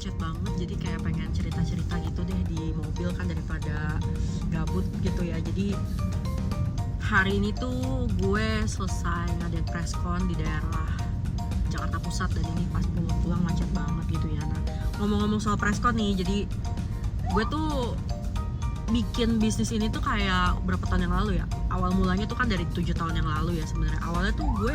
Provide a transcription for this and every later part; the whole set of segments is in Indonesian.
macet banget, jadi kayak pengen cerita-cerita gitu deh di mobil kan daripada gabut gitu ya. Jadi hari ini tuh gue selesai ngadain preskon di daerah Jakarta Pusat, dan ini pas pulang macet banget gitu ya. Nah, ngomong-ngomong soal preskon nih, jadi gue tuh bikin bisnis ini tuh kayak berapa tahun yang lalu ya. Awal mulanya tuh kan dari 7 tahun yang lalu ya sebenarnya. Awalnya tuh gue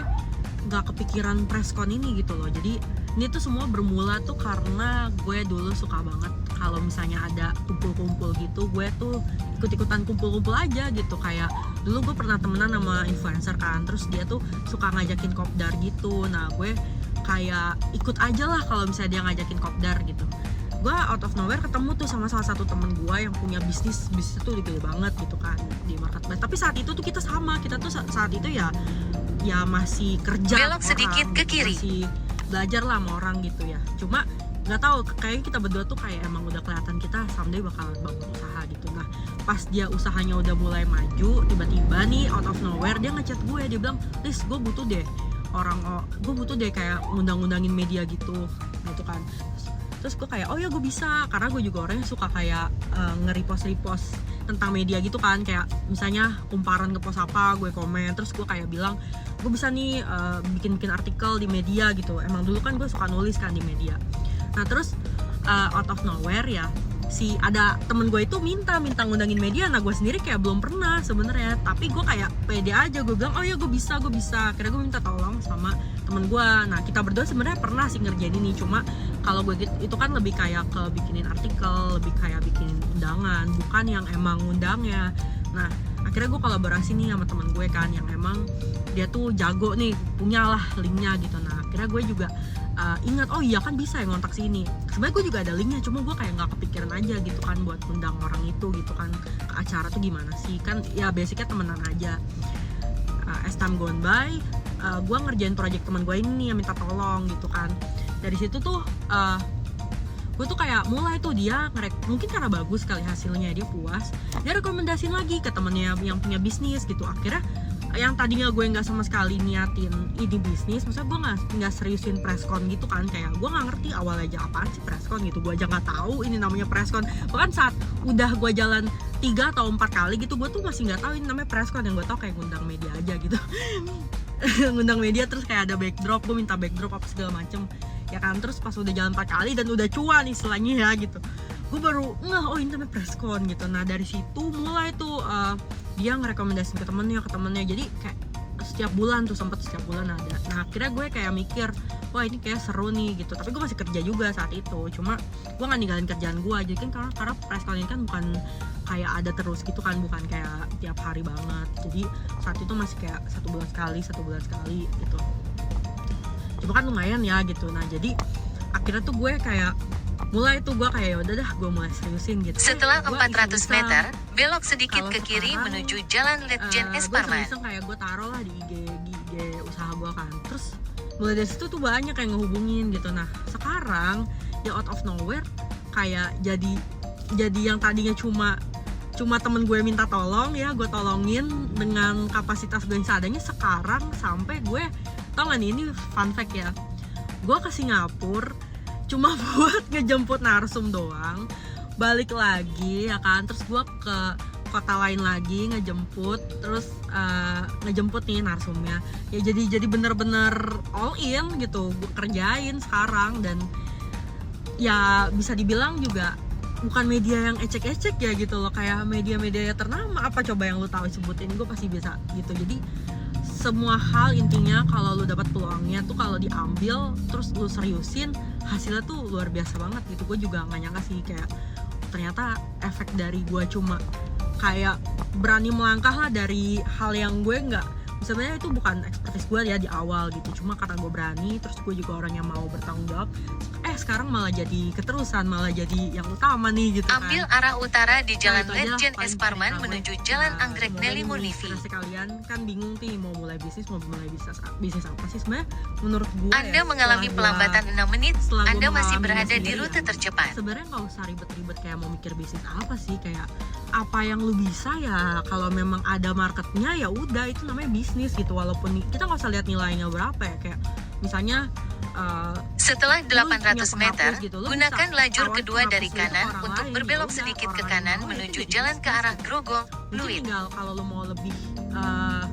nggak kepikiran preskon ini gitu loh. Jadi ini tuh semua bermula tuh karena gue dulu suka banget kalau misalnya ada kumpul-kumpul gitu, gue tuh ikut-ikutan kumpul-kumpul aja gitu. Kayak dulu gue pernah temenan sama influencer kan, terus dia tuh suka ngajakin kopdar gitu. Nah, gue kayak ikut aja lah kalau misalnya dia ngajakin kopdar gitu. Gue out of nowhere ketemu tuh sama salah satu temen gue yang punya bisnis tuh gede banget gitu kan di marketplace. Tapi saat itu tuh kita tuh saat itu ya masih kerja, belok sedikit ke kiri, masih belajar lah sama orang gitu ya. Cuma nggak tahu, kayaknya kita berdua tuh kayak emang udah kelihatan kita someday bakal bangun usaha gitu. Nah, pas dia usahanya udah mulai maju, tiba-tiba nih out of nowhere dia ngechat gue, dia bilang, "Lis, gue butuh deh kayak ngundang-undangin media gitu kan." Terus gue kayak, oh ya gue bisa, karena gue juga orangnya suka kayak nge-repost tentang media gitu kan. Kayak misalnya kumparan ke post apa, gue komen, terus gue kayak bilang, gue bisa nih bikin artikel di media gitu. Emang dulu kan gue suka nulis kan di media. Nah terus out of nowhere ya, ada temen gue itu minta ngundangin media. Nah, gue sendiri kayak belum pernah sebenarnya, tapi gue kayak pede aja, gue bilang, oh ya gue bisa. Akhirnya gue minta tolong sama temen gue. Nah, kita berdua sebenarnya pernah sih ngerjain ini, cuma kalau gue gitu itu kan lebih kayak ke bikinin artikel, lebih kayak bikinin undangan, bukan yang emang undangnya. Nah, akhirnya gue kolaborasi nih sama temen gue kan, yang emang dia tuh jago nih, punya lah linknya gitu. Nah, akhirnya gue juga ingat, oh iya kan bisa ya ngontak sini. Sebenarnya gue juga ada linknya, cuma gue kayak nggak kepikiran aja gitu kan buat undang orang itu gitu kan ke acara tuh gimana sih, kan ya basicnya temenan aja. As time gone by, gue ngerjain project teman gue ini yang minta tolong gitu kan. Dari situ tuh gue tuh kayak mulai tuh dia mungkin karena bagus kali hasilnya, dia puas, dia rekomendasiin lagi ke temennya yang punya bisnis gitu. Akhirnya yang tadinya gue nggak sama sekali niatin ini bisnis, maksudnya gue nggak seriusin preskon gitu kan, kayak gue nggak ngerti awalnya aja apaan sih preskon gitu, gue aja nggak tahu ini namanya preskon. Bahkan saat udah gue jalan 3 atau 4 kali gitu, gue tuh masih nggak tahu ini namanya preskon. Yang gue tahu kayak ngundang media aja gitu. Ngundang media, terus kayak ada backdrop, gue minta backdrop apa segala macem ya kan. Terus pas udah jalan 4 kali dan udah cuan istilahnya ya gitu, gue baru ngeh, oh ini namanya preskon gitu. Nah dari situ mulai tuh dia ngerekomendasiin ke temennya, jadi kayak setiap bulan ada. Nah akhirnya gue kayak mikir, wah ini kayak seru nih gitu. Tapi gue masih kerja juga saat itu, cuma gue nggak ninggalin kerjaan gue. Jadi kan karena preskon ini kan bukan kayak ada terus gitu kan, bukan kayak tiap hari banget. Jadi saat itu masih kayak 1 bulan sekali gitu. Cuma kan lumayan ya gitu. Nah jadi akhirnya tuh gue kayak mulai tuh gue kayak udah dah, gue mulai seriusin gitu. Setelah 400 meter, belok sedikit ke kiri menuju Jalan Letjen S. Parman. Gue kayak gue taruh lah di IG usaha gue kan. Terus mulai dari situ tuh banyak kayak ngehubungin gitu. Nah sekarang ya out of nowhere kayak jadi yang tadinya cuma temen gue minta tolong ya, gue tolongin dengan kapasitas gue yang seadanya. Sekarang sampai gue, tau gak nih, ini fun fact ya, gue ke Singapura cuma buat ngejemput narsum doang, balik lagi ya kan. Terus gue ke kota lain lagi ngejemput, terus ngejemput nih narsumnya ya. Jadi bener-bener all in gitu gue kerjain sekarang. Dan ya bisa dibilang juga bukan media yang ecek-ecek ya gitu loh, kayak media-media ternama. Apa coba yang lu tahu sebutin, gue pasti bisa gitu. Jadi semua hal intinya kalau lu dapat peluangnya tuh, kalau diambil terus lu seriusin, hasilnya tuh luar biasa banget gitu. Gue juga nggak nyangka sih, kayak ternyata efek dari gue cuma kayak berani melangkah lah dari hal yang gue nggak, sebenarnya itu bukan expertise gue ya di awal gitu. Cuma karena gue berani, terus gue juga orang yang mau bertanggung jawab, sekarang malah jadi keterusan, malah jadi yang utama nih gitu kan. Ambil arah utara di Jalan Letjen S. Parman menuju Jalan Anggrek Nelly Munifi. Kalian kan bingung nih mau mulai bisnis apa sih sebenarnya. Menurut gue Anda mengalami pelambatan 6 menit, Anda masih berada di rute tercepat. Sebenarnya nggak usah ribet-ribet kayak mau mikir bisnis apa sih, kayak apa yang lu bisa ya. Kalau memang ada marketnya ya udah, itu namanya bisnis gitu. Walaupun kita nggak usah lihat nilainya berapa ya, kayak misalnya Setelah lu 800 punya meter, penghapus gitu. Lu gunakan bisa lajur tawarin kedua dari penghapus lu itu ke kanan orang untuk lain, berbelok ya udah, sedikit ke orang kanan yang mau menuju itu jadi jalan ke bisnis arah gitu. Grogol, Mungkin Pluit. tinggal kalau lu mau lebih eh,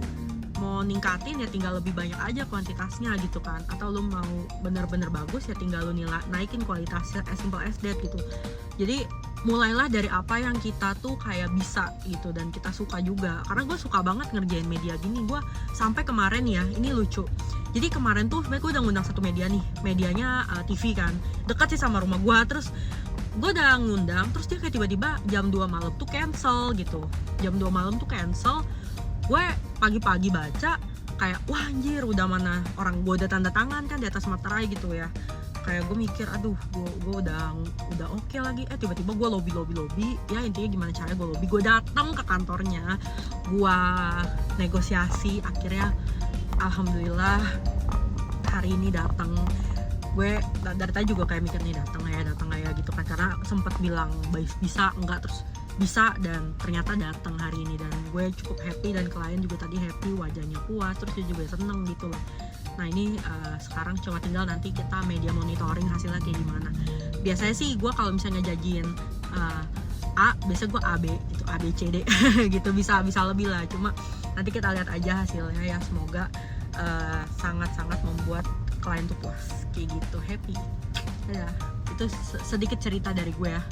mau ningkatin ya tinggal lebih banyak aja kuantitasnya gitu kan, atau lu mau bener-bener bagus ya tinggal lu naikin kualitasnya, as simple as that gitu. Jadi mulailah dari apa yang kita tuh kayak bisa gitu dan kita suka juga, karena gue suka banget ngerjain media gini. Gue sampai kemarin ya, ini lucu, jadi kemarin tuh sebenarnya gue udah ngundang satu media nih, medianya TV kan, dekat sih sama rumah gue. Terus gue udah ngundang, terus dia kayak tiba-tiba jam 2 malam tuh cancel gitu. Jam 2 malam tuh cancel. Gue pagi-pagi baca kayak wah anjir, udah mana orang gue udah tanda tangan kan di atas materai gitu ya. Kayak gue mikir aduh gue udah oke lagi, tiba-tiba gue lobby ya, intinya gimana caranya gue lobby, gue datang ke kantornya, gue negosiasi, akhirnya alhamdulillah hari ini datang. Gue dari tadi juga kayak mikir nih datang ya gitu kan, karena sempet bilang bisa enggak, terus bisa, dan ternyata datang hari ini, dan gue cukup happy dan klien juga tadi happy, wajahnya puas, terus dia juga seneng gitu loh. Nah ini sekarang cuma tinggal nanti kita media monitoring hasilnya kayak gimana. Biasanya sih gue kalau misalnya ngejajiin A, biasanya gue AB gitu, A B C D gitu, bisa lebih lah. Cuma nanti kita lihat aja hasilnya ya, semoga sangat-sangat membuat klien tuh puas kayak gitu, happy. Ya, itu sedikit cerita dari gue ya.